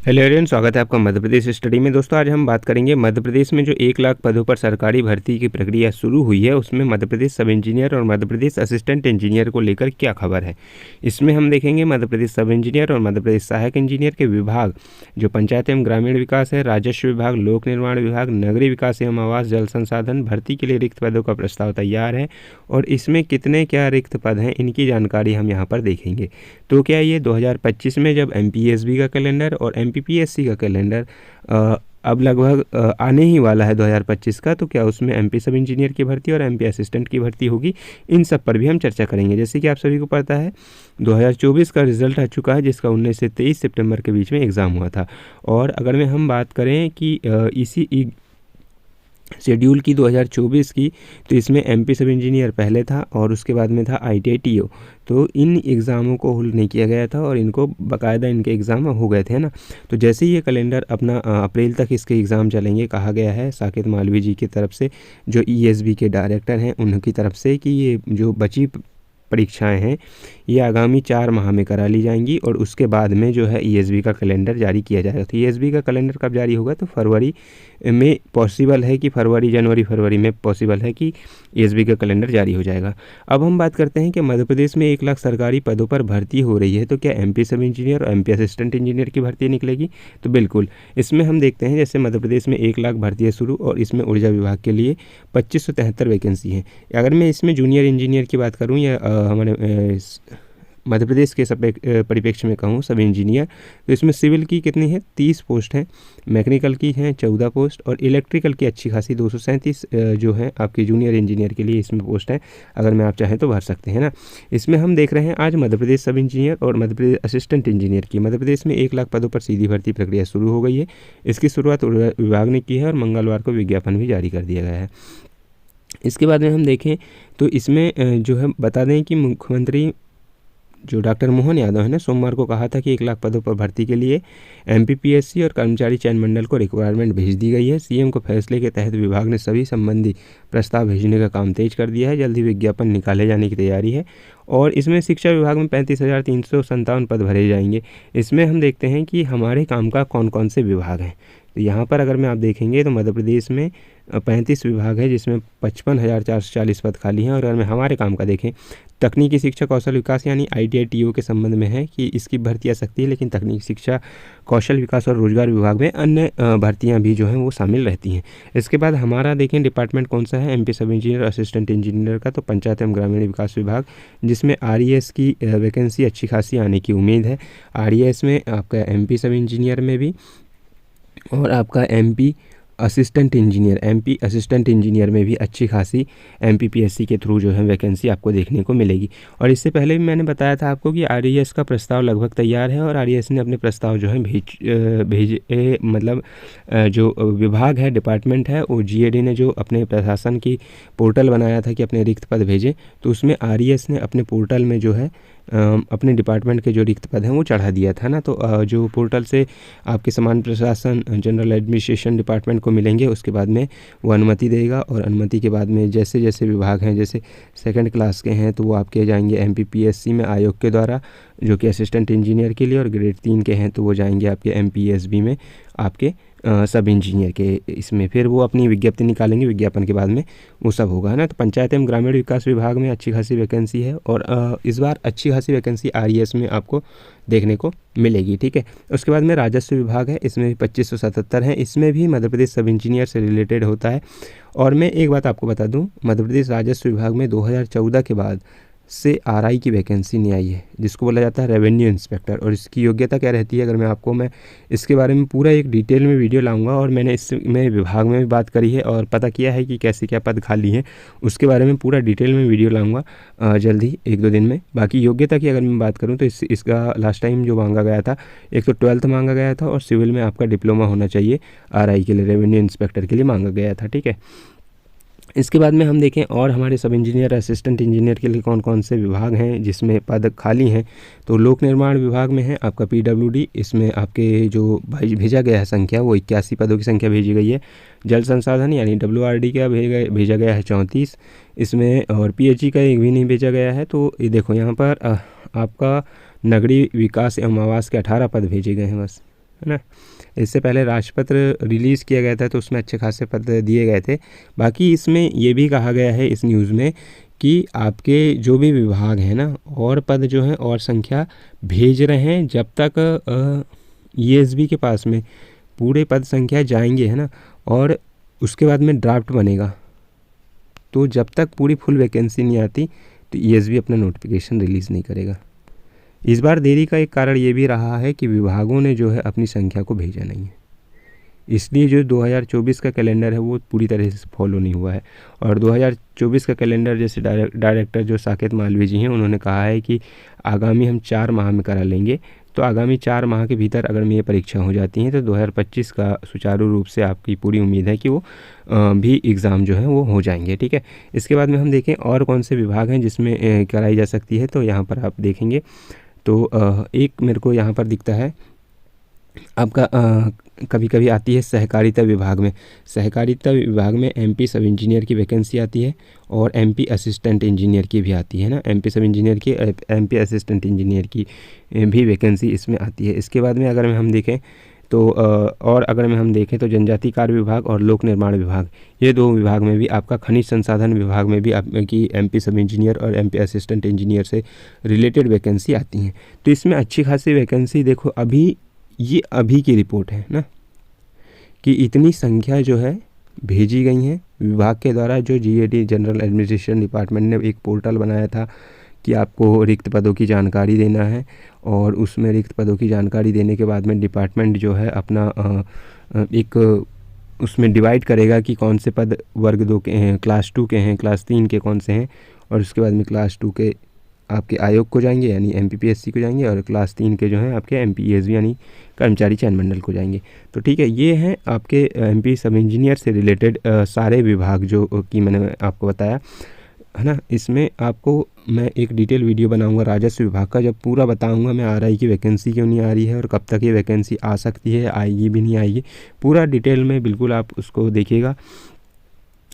Hello everyone, स्वागत है आपका मध्य प्रदेश स्टडी में। दोस्तों, आज हम बात करेंगे मध्य प्रदेश में जो 1 लाख पदों पर सरकारी भर्ती की प्रक्रिया शुरू हुई है, उसमें मध्य प्रदेश सब इंजीनियर और मध्य प्रदेश असिस्टेंट इंजीनियर को लेकर क्या खबर है। इसमें हम देखेंगे मध्य प्रदेश सब इंजीनियर और मध्य प्रदेश सहायक इंजीनियर के विभाग जो पंचायत एवं ग्रामीण विकास है, राजस्व विभाग, लोक निर्माण विभाग, नगरीय विकास एवं आवास, जल संसाधन भर्ती के लिए रिक्त पदों का प्रस्ताव तैयार है और इसमें कितने क्या रिक्त पद हैं इनकी जानकारी हम यहाँ पर देखेंगे। तो क्या ये 2025 में जब MPSB का कैलेंडर और MPPSC का कैलेंडर अब लगभग आने ही वाला है 2025 का, तो क्या उसमें MP सब इंजीनियर की भर्ती और MP असिस्टेंट की भर्ती होगी, इन सब पर भी हम चर्चा करेंगे। जैसे कि आप सभी को पता है 2024 का रिजल्ट आ चुका है, जिसका 19 से 23 सितंबर के बीच में एग्ज़ाम हुआ था। और अगर मैं हम बात करें कि इसी शेड्यूल की 2024 की, तो इसमें MP सब इंजीनियर पहले था और उसके बाद में था ITI TO। तो इन एग्ज़ामों को होल्ड नहीं किया गया था और इनको बाकायदा इनके एग्ज़ाम हो गए थे ना। तो जैसे ही ये कैलेंडर अपना अप्रैल तक इसके एग्ज़ाम चलेंगे, कहा गया है साकेत मालवीय जी की तरफ से, जो ESB के डायरेक्टर हैं उनकी तरफ से, कि ये जो बची परीक्षाएं हैं ये आगामी 4 माह में करा ली जाएंगी और उसके बाद में जो है ESB का कैलेंडर जारी किया जाएगा। तो ESB का कैलेंडर कब जारी होगा, तो फरवरी में पॉसिबल है कि फरवरी में पॉसिबल है कि ESB का कैलेंडर जारी हो जाएगा। अब हम बात करते हैं कि मध्य प्रदेश में 1 लाख सरकारी पदों पर भर्ती हो रही है, तो क्या MP सब इंजीनियर और MP असिस्टेंट इंजीनियर की भर्ती निकलेगी? तो बिल्कुल, इसमें हम देखते हैं जैसे मध्य प्रदेश में 1 लाख भर्ती शुरू और इसमें ऊर्जा विभाग के लिए 2573 वैकेंसी हैं। अगर मैं इसमें जूनियर इंजीनियर की बात करूँ या हमारे मध्य प्रदेश के परिप्रेक्ष्य में कहूँ सब इंजीनियर, तो इसमें सिविल की कितनी है, 30 पोस्ट हैं, मैकेनिकल की हैं 14 पोस्ट और इलेक्ट्रिकल की अच्छी खासी 237 जो है आपकी जूनियर इंजीनियर के लिए इसमें पोस्ट है। अगर मैं आप चाहें तो भर सकते हैं ना। इसमें हम देख रहे हैं आज मध्य प्रदेश सब इंजीनियर और मध्य प्रदेश असिस्टेंट इंजीनियर की मध्य प्रदेश में 1 लाख पदों पर सीधी भर्ती प्रक्रिया शुरू हो गई है। इसकी शुरुआत विभाग ने की है और मंगलवार को विज्ञापन भी जारी कर दिया गया है। इसके बाद में हम देखें तो इसमें जो है बता दें कि मुख्यमंत्री जो डॉक्टर मोहन यादव है ना, सोमवार को कहा था कि 1 लाख पदों पर भर्ती के लिए MPPSC और कर्मचारी चयन मंडल को रिक्वायरमेंट भेज दी गई है। CM को फैसले के तहत विभाग ने सभी संबंधी प्रस्ताव भेजने का काम तेज कर दिया है। जल्द ही विज्ञापन निकाले जाने की तैयारी है और इसमें शिक्षा विभाग में 35,357 पद भरे जाएंगे। इसमें हम देखते हैं कि हमारे काम का कौन कौन से विभाग हैं। तो यहाँ पर अगर मैं आप देखेंगे तो मध्य प्रदेश में 35 विभाग है, जिसमें 55,440 पद खाली हैं। और अगर मैं हमारे काम का देखें, तकनीकी शिक्षा कौशल विकास यानी ITI TO के संबंध में है कि इसकी भर्ती आ सकती है, लेकिन तकनीकी शिक्षा कौशल विकास और रोजगार विभाग में अन्य भर्तियां भी जो हैं वो शामिल रहती हैं। इसके बाद हमारा देखें डिपार्टमेंट कौन सा है, MP सब इंजीनियर असिस्टेंट इंजीनियर का, तो पंचायत एवं ग्रामीण विकास विभाग, जिसमें RES की वैकेंसी अच्छी खासी आने की उम्मीद है। RES में आपका MP सब इंजीनियर में भी और आपका MP असिस्टेंट इंजीनियर में भी अच्छी खासी MPPSC के थ्रू जो है वैकेंसी आपको देखने को मिलेगी। और इससे पहले भी मैंने बताया था आपको कि RES का प्रस्ताव लगभग तैयार है और RES ने अपने प्रस्ताव जो है भेजे मतलब जो विभाग है, डिपार्टमेंट है, वो GAD ने जो अपने प्रशासन की पोर्टल बनाया था कि अपने रिक्त पद भेजें, तो उसमें RES ने अपने पोर्टल में जो है अपने डिपार्टमेंट के जो रिक्त पद हैं वो चढ़ा दिया था ना। तो जो पोर्टल से आपके समान प्रशासन जनरल एडमिनिस्ट्रेशन डिपार्टमेंट को मिलेंगे, उसके बाद में वो अनुमति देगा और अनुमति के बाद में जैसे जैसे विभाग हैं, जैसे 2nd क्लास के हैं तो वो आपके जाएंगे MPPSC में आयोग के द्वारा, जो कि असिस्टेंट इंजीनियर के लिए, और ग्रेड 3 के हैं तो वो जाएंगे आपके MPSB में आपके सब इंजीनियर के इसमें। फिर वो अपनी विज्ञप्ति निकालेंगे, विज्ञापन के बाद में वो सब होगा, है ना। तो पंचायत एवं ग्रामीण विकास विभाग में अच्छी खासी वैकेंसी है और इस बार अच्छी खासी वैकेंसी RES में आपको देखने को मिलेगी, ठीक है। उसके बाद में राजस्व विभाग है, इसमें भी 2577 हैं। इसमें भी मध्य प्रदेश सब इंजीनियर से रिलेटेड होता है। और मैं एक बात आपको बता दूं, मध्य प्रदेश राजस्व विभाग में 2014 के बाद से RI की वैकेंसी नहीं आई है, जिसको बोला जाता है रेवेन्यू इंस्पेक्टर। और इसकी योग्यता क्या रहती है, अगर मैं इसके बारे में पूरा एक डिटेल में वीडियो लाऊंगा और मैंने इसमें विभाग में भी बात करी है और पता किया है कि कैसे क्या पद खाली हैं, उसके बारे में पूरा डिटेल में वीडियो लाऊंगा जल्दी 1-2 दिन में। बाकी योग्यता की अगर मैं बात करूँ तो इसका लास्ट टाइम जो मांगा गया था, एक तो 12th मांगा गया था और सिविल में आपका डिप्लोमा होना चाहिए RI के लिए, रेवेन्यू इंस्पेक्टर के लिए मांगा गया था, ठीक है। इसके बाद में हम देखें और हमारे सब इंजीनियर असिस्टेंट इंजीनियर के लिए कौन कौन से विभाग हैं जिसमें पद खाली हैं। तो लोक निर्माण विभाग में है आपका PWD, इसमें आपके जो भेजा गया है संख्या वो 81 पदों की संख्या भेजी गई है। जल संसाधन यानी WRD का भेजा गया है 34 इसमें, और PHE का एक भी नहीं भेजा गया है। तो ये देखो यहाँ पर आपका नगरीय विकास एवं आवास के 18 पद भेजे गए हैं बस, है ना। इससे पहले राजपत्र रिलीज़ किया गया था तो उसमें अच्छे खासे पद दिए गए थे। बाकी इसमें ये भी कहा गया है इस न्यूज़ में कि आपके जो भी विभाग हैं ना, और पद जो हैं और संख्या भेज रहे हैं जब तक ईएसबी के पास में पूरे पद संख्या जाएंगे, है ना, और उसके बाद में ड्राफ्ट बनेगा, तो जब तक पूरी फुल वैकेंसी नहीं आती तो ईएसबी अपना नोटिफिकेशन रिलीज़ नहीं करेगा। इस बार देरी का एक कारण ये भी रहा है कि विभागों ने जो है अपनी संख्या को भेजा नहीं है, इसलिए जो 2024 का कैलेंडर है वो पूरी तरह से फॉलो नहीं हुआ है। और 2024 का कैलेंडर जैसे डायरेक्टर जो साकेत मालवीय जी हैं उन्होंने कहा है कि आगामी हम 4 माह में करा लेंगे। तो आगामी 4 माह के भीतर अगर ये परीक्षा हो जाती हैं तो 2025 का सुचारू रूप से आपकी पूरी उम्मीद है कि वो भी एग्ज़ाम जो है वो हो जाएंगे। ठीक है, इसके बाद में हम देखें और कौन से विभाग हैं जिसमें कराई जा सकती है। तो यहाँ पर आप देखेंगे तो एक मेरे को यहाँ पर दिखता है आपका कभी कभी आती है सहकारिता विभाग में। सहकारिता विभाग में एमपी सब इंजीनियर की वैकेंसी आती है और एमपी असिस्टेंट इंजीनियर की भी आती है ना। एमपी सब इंजीनियर की, एमपी असिस्टेंट इंजीनियर की भी वैकेंसी इसमें आती है। इसके बाद में अगर हम देखें तो और अगर हम देखें तो जनजाति कार्य विभाग और लोक निर्माण विभाग, ये 2 विभाग में भी आपका खनिज संसाधन विभाग में भी आपकी एमपी सब इंजीनियर और एमपी असिस्टेंट इंजीनियर से रिलेटेड वैकेंसी आती हैं। तो इसमें अच्छी खासी वैकेंसी देखो, अभी ये अभी की रिपोर्ट है ना कि इतनी संख्या जो है भेजी गई हैं विभाग के द्वारा। जो जीएडी जनरल एडमिनिस्ट्रेशन डिपार्टमेंट ने एक पोर्टल बनाया था कि आपको रिक्त पदों की जानकारी देना है, और उसमें रिक्त पदों की जानकारी देने के बाद में डिपार्टमेंट जो है अपना एक उसमें डिवाइड करेगा कि कौन से पद वर्ग 2 के हैं, क्लास 2 के हैं, क्लास 3 के कौन से हैं, और उसके बाद में क्लास 2 के आपके आयोग को जाएंगे यानी एमपीपीएससी को जाएंगे, और क्लास 3 के जो हैं आपके एमपीईएसबी यानी कर्मचारी चयन मंडल को जाएंगे। तो ठीक है, ये हैं आपके एमपी सब इंजीनियर से रिलेटेड सारे विभाग जो कि मैंने आपको बताया, है ना। इसमें आपको मैं एक डिटेल वीडियो बनाऊंगा राजस्व विभाग का, जब पूरा बताऊंगा मैं आरआई की वैकेंसी क्यों नहीं आ रही है और कब तक ये वैकेंसी आ सकती है, आएगी भी नहीं आएगी, पूरा डिटेल में बिल्कुल आप उसको देखिएगा।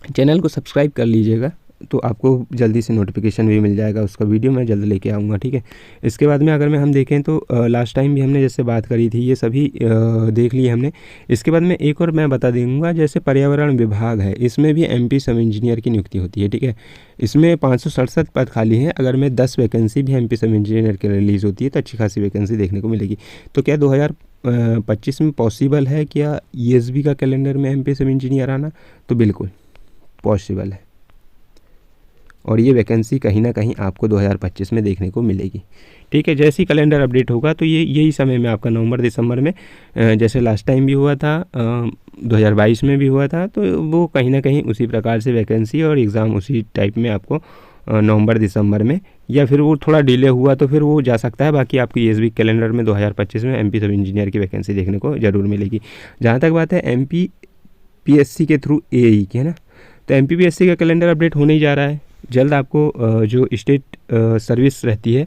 चैनल को सब्सक्राइब कर लीजिएगा तो आपको जल्दी से नोटिफिकेशन भी मिल जाएगा, उसका वीडियो मैं जल्द लेके आऊँगा। ठीक है, इसके बाद में अगर हम देखें तो लास्ट टाइम भी हमने जैसे बात करी थी ये सभी देख लिए हमने। इसके बाद में एक और मैं बता दूँगा, जैसे पर्यावरण विभाग है, इसमें भी एमपी सब इंजीनियर की नियुक्ति होती है। ठीक है, इसमें 567 पद खाली हैं। अगर मैं 10 वैकेंसी भी एमपी सब इंजीनियर की रिलीज़ होती है तो अच्छी खासी वैकेंसी देखने को मिलेगी। तो क्या 2025 में पॉसिबल है क्या ईएसबी का कैलेंडर में एमपी सब इंजीनियर आना? तो बिल्कुल पॉसिबल है, और ये वैकेंसी कहीं ना कहीं आपको 2025 में देखने को मिलेगी। ठीक है, जैसे ही कैलेंडर अपडेट होगा तो ये यही समय में आपका नवंबर दिसंबर में जैसे लास्ट टाइम भी हुआ था 2022 में भी हुआ था, तो वो कहीं ना कहीं उसी प्रकार से वैकेंसी और एग्ज़ाम उसी टाइप में आपको नवंबर दिसंबर में, या फिर वो थोड़ा डिले हुआ तो फिर वो जा सकता है। बाकी आपको ईएसबी कैलेंडर में 2025 में एमपी सब इंजीनियर की वैकेंसी देखने को ज़रूर मिलेगी। जहाँ तक बात है एमपीपीएससी के थ्रू एई की, है ना, तो एमपीपीएससी का कैलेंडर अपडेट होने ही जा रहा है जल्द। आपको जो स्टेट सर्विस रहती है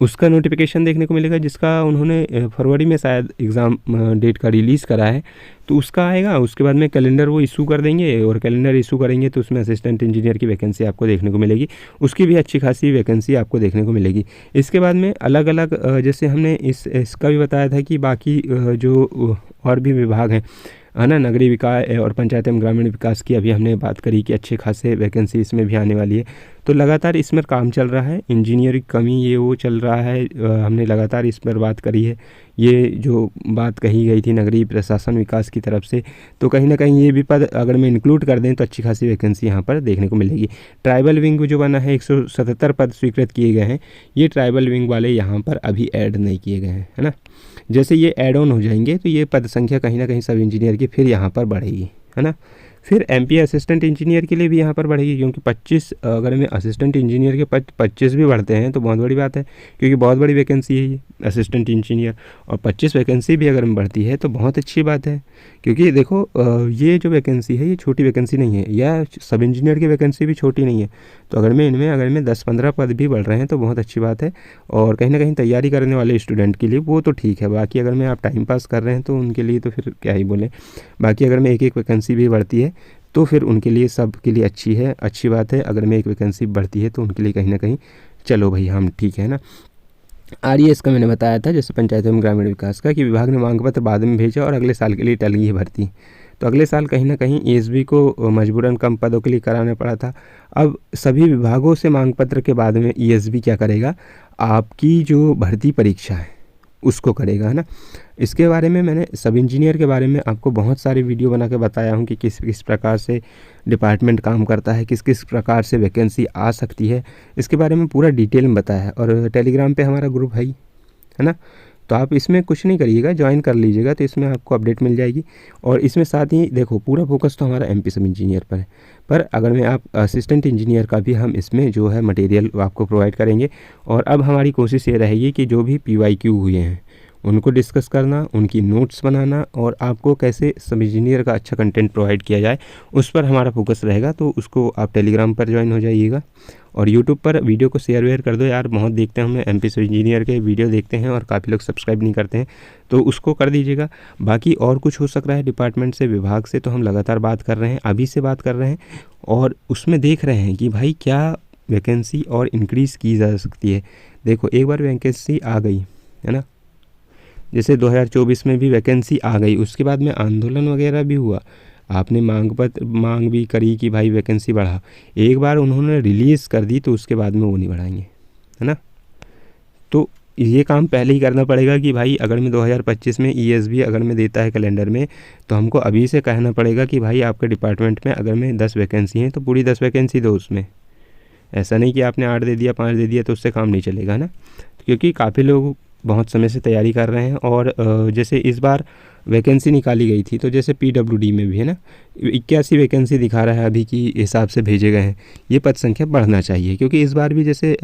उसका नोटिफिकेशन देखने को मिलेगा, जिसका उन्होंने फरवरी में शायद एग्ज़ाम डेट का रिलीज़ करा है, तो उसका आएगा। उसके बाद में कैलेंडर वो इशू कर देंगे, और कैलेंडर इशू करेंगे तो उसमें असिस्टेंट इंजीनियर की वैकेंसी आपको देखने को मिलेगी, उसकी भी अच्छी खासी वैकेंसी आपको देखने को मिलेगी। इसके बाद में अलग अलग जैसे हमने इसका भी बताया था कि बाकी जो और भी विभाग हैं, है ना, नगरीय विकास और पंचायत एवं ग्रामीण विकास की अभी हमने बात करी कि अच्छे खासे वैकेंसी इसमें भी आने वाली है। तो लगातार इसमें काम चल रहा है, इंजीनियर की कमी ये वो चल रहा है, हमने लगातार इस पर बात करी है। ये जो बात कही गई थी नगरीय प्रशासन विकास की तरफ से, तो कहीं ना कहीं ये भी पद अगर मैं इंक्लूड कर दें तो अच्छी खासी वैकेंसी यहाँ पर देखने को मिलेगी। ट्राइबल विंग जो बना है 177 पद स्वीकृत किए गए हैं, ये ट्राइबल विंग वाले यहाँ पर अभी ऐड नहीं किए गए हैं, है ना। जैसे ये ऐड ऑन हो जाएंगे तो ये पद संख्या कहीं ना कहीं सब इंजीनियर की फिर यहाँ पर बढ़ेगी, है ना। फिर एमपी असिस्टेंट इंजीनियर के लिए भी यहाँ पर बढ़ेगी, क्योंकि 25 अगर मैं असिस्टेंट इंजीनियर के पद 25 भी बढ़ते हैं तो बहुत बड़ी बात है, क्योंकि बहुत बड़ी वैकेंसी है ये असिस्टेंट इंजीनियर, और 25 वैकेंसी भी अगर बढ़ती है तो बहुत अच्छी बात है। क्योंकि देखो ये जो वैकेंसी है ये छोटी वैकेंसी नहीं है, या सब इंजीनियर की वैकेंसी भी छोटी नहीं है। तो अगर मैं 10-15 पद भी बढ़ रहे हैं तो बहुत अच्छी बात है, और कहीं ना कहीं तैयारी करने वाले स्टूडेंट के लिए वो तो ठीक है। बाकी अगर मैं आप टाइम पास कर रहे हैं तो उनके लिए तो फिर क्या ही बोलें। बाकी अगर मैं एक वैकेंसी भी बढ़ती है तो फिर उनके लिए, सब के लिए अच्छी बात है। अगर मैं एक वैकेंसी बढ़ती है तो उनके लिए कहीं ना कहीं चलो भाई हम ठीक है ना। RES का मैंने बताया था, जैसे पंचायत एवं ग्रामीण विकास का, कि विभाग ने मांग पत्र बाद में भेजा और अगले साल के लिए टल गई है भर्ती। तो अगले साल कहीं ना कहीं ESB को मजबूरन कम पदों के लिए कराना पड़ा था। अब सभी विभागों से मांग पत्र के बाद में ESB क्या करेगा, आपकी जो भर्ती परीक्षा है उसको करेगा, है ना। इसके बारे में मैंने सब इंजीनियर के बारे में आपको बहुत सारी वीडियो बना के बताया हूँ कि किस किस प्रकार से डिपार्टमेंट काम करता है, किस किस प्रकार से वैकेंसी आ सकती है, इसके बारे में पूरा डिटेल में बताया है। और टेलीग्राम पे हमारा ग्रुप है ही, है ना। तो आप इसमें कुछ नहीं करिएगा, ज्वाइन कर लीजिएगा, तो इसमें आपको अपडेट मिल जाएगी। और इसमें साथ ही देखो, पूरा फोकस तो हमारा MP सब इंजीनियर पर है, पर अगर मैं आप असिस्टेंट इंजीनियर का भी हम इसमें जो है मटेरियल आपको प्रोवाइड करेंगे। और अब हमारी कोशिश ये रहेगी कि जो भी PYQ हुए हैं उनको डिस्कस करना, उनकी नोट्स बनाना, और आपको कैसे सब इंजीनियर का अच्छा कंटेंट प्रोवाइड किया जाए उस पर हमारा फोकस रहेगा। तो उसको आप टेलीग्राम पर ज्वाइन हो जाइएगा और यूट्यूब पर वीडियो को शेयर वेयर कर दो यार, बहुत देखते हैं हमें MP सब इंजीनियर के वीडियो देखते हैं और काफ़ी लोग सब्सक्राइब नहीं करते हैं, तो उसको कर दीजिएगा। बाकी और कुछ हो सक रहा है डिपार्टमेंट से, विभाग से, तो हम लगातार बात कर रहे हैं, अभी से बात कर रहे हैं, और उसमें देख रहे हैं कि भाई क्या वैकेंसी और इंक्रीज़ की जा सकती है। देखो, एक बार वैकेंसी आ गई है ना, जैसे 2024 में भी वैकेंसी आ गई, उसके बाद में आंदोलन वगैरह भी हुआ, आपने मांग भी करी कि भाई वैकेंसी बढ़ा, एक बार उन्होंने रिलीज़ कर दी तो उसके बाद में वो नहीं बढ़ाएंगे, है ना। तो ये काम पहले ही करना पड़ेगा कि भाई अगर मैं 2025 में ESB अगर मैं देता है कैलेंडर में, तो हमको अभी से कहना पड़ेगा कि भाई आपके डिपार्टमेंट में अगर मैं 10 वैकेंसी हैं तो पूरी 10 वैकेंसी दो उसमें। ऐसा नहीं कि आपने 8 दे दिया, 5 दे दिया तो उससे काम नहीं चलेगा ना, क्योंकि काफ़ी लोग बहुत समय से तैयारी कर रहे हैं। और जैसे इस बार वैकेंसी निकाली गई थी, तो जैसे PWD में भी है ना 81 वैकेंसी दिखा रहा है अभी की हिसाब से भेजे गए हैं। ये पद संख्या बढ़ना चाहिए, क्योंकि इस बार भी जैसे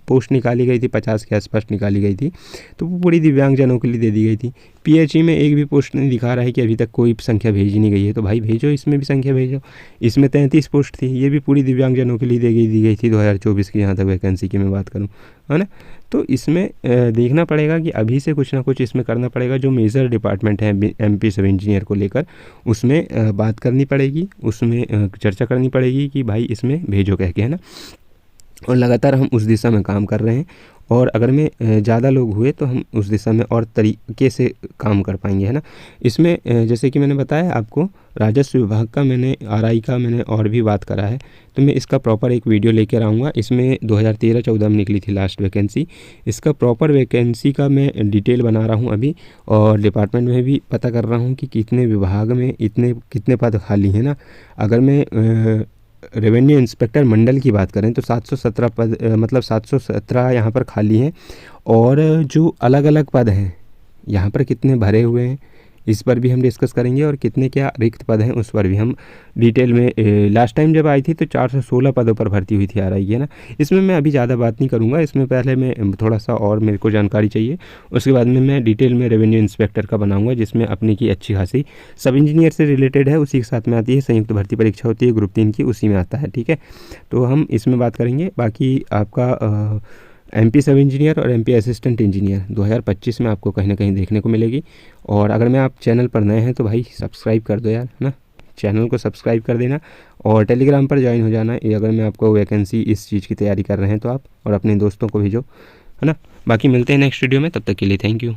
पोस्ट निकाली गई थी 50 के आसपास निकाली गई थी, तो वो पूरी दिव्यांगजनों के लिए दे दी गई थी। PHE में एक भी पोस्ट नहीं दिखा रहा है कि अभी तक कोई संख्या भेजी नहीं गई है, तो भाई भेजो, इसमें भी संख्या भेजो। इसमें 33 पोस्ट थी, ये भी पूरी दिव्यांगजनों के लिए दी गई थी 2024 की, जहाँ तक वैकेंसी की मैं बात करूँ, है ना। तो इसमें देखना पड़ेगा कि अभी से कुछ ना कुछ इसमें करना पड़ेगा। जो मेजर डिपार्टमेंट है MP सब इंजीनियर को लेकर, उसमें बात करनी पड़ेगी, उसमें चर्चा करनी पड़ेगी कि भाई इसमें भेजो कह के, है ना। और लगातार हम उस दिशा में काम कर रहे हैं, और अगर में ज़्यादा लोग हुए तो हम उस दिशा में और तरीके से काम कर पाएंगे, है ना। इसमें जैसे कि मैंने बताया आपको, राजस्व विभाग का मैंने RI का मैंने और भी बात करा है, तो मैं इसका प्रॉपर एक वीडियो लेकर आऊँगा। इसमें 2013-14 में निकली थी लास्ट वैकेंसी, इसका प्रॉपर वैकेंसी का मैं डिटेल बना रहा हूँ अभी, और डिपार्टमेंट में भी पता कर रहा हूँ कि कितने विभाग में कितने पद खाली हैं ना। अगर मैं रेवेन्यू इंस्पेक्टर मंडल की बात करें तो 717 पद, मतलब 717 यहाँ पर खाली हैं, और जो अलग अलग पद हैं यहाँ पर कितने भरे हुए हैं इस पर भी हम डिस्कस करेंगे, और कितने क्या रिक्त पद हैं उस पर भी हम डिटेल में। लास्ट टाइम जब आई थी तो 416 पदों पर भर्ती हुई थी RI की, है ना। इसमें मैं अभी ज़्यादा बात नहीं करूँगा, इसमें पहले मैं थोड़ा सा और मेरे को जानकारी चाहिए, उसके बाद में मैं डिटेल में रेवेन्यू इंस्पेक्टर का बनाऊँगा, जिसमें अपनी की अच्छी खासी सब इंजीनियर से रिलेटेड है, उसी के साथ में आती है, संयुक्त भर्ती परीक्षा होती है ग्रुप 3 की, उसी में आता है, ठीक है। तो हम इसमें बात करेंगे। बाकी आपका MP सब इंजीनियर और MP असिस्टेंट इंजीनियर 2025 में आपको कहीं ना कहीं देखने को मिलेगी। और अगर मैं आप चैनल पर नए हैं तो भाई सब्सक्राइब कर दो यार, है ना, चैनल को सब्सक्राइब कर देना, और टेलीग्राम पर ज्वाइन हो जाना। ये अगर मैं आपको वैकेंसी इस चीज़ की तैयारी कर रहे हैं तो आप, और अपने दोस्तों को भेजो, है ना। बाकी मिलते हैं नेक्स्ट वीडियो में, तब तक के लिए थैंक यू।